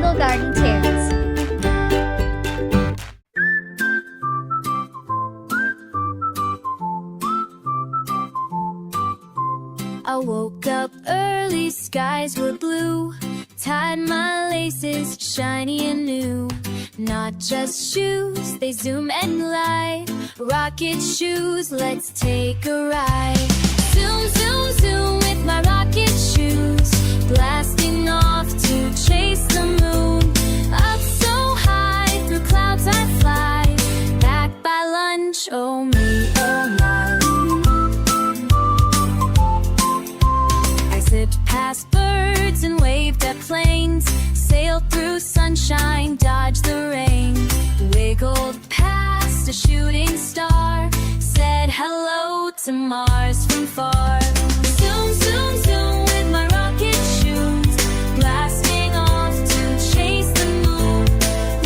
little garden tunes. I woke up early, skies were blue. Tied my laces, shiny and new. Not just shoes, they zoom and glide. Rocket shoes, let's take a ride. Zoom, zoom, zoom with my rocket shoes. Blasting off to chase the moon. Up so high, through clouds I fly. Back by lunch, oh me, oh my. I zipped past birds and waved at planes. Sailed through sunshine, dodged the rain. Wiggled past a shooting star. Said hello to Mars from far. Zoom, zoom, zoom with my rocket shoes. Blasting off to chase the moon.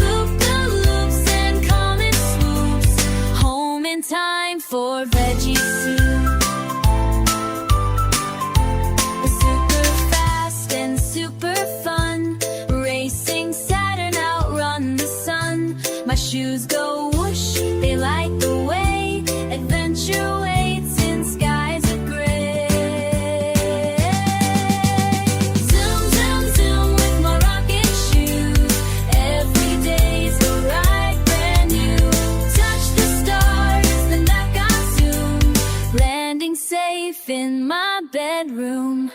Loop the loops and comet swoops. Home in time for veggie soup. Super fast and super fun. Racing Saturn, outrun the sun. My shoes go whoosh, they light the way. Adventure waits in skies of gray. Zoom, zoom, zoom with my rocket shoes. Every day's a ride brand new. Touch the stars, then back I zoom. Landing safe in my bedroom.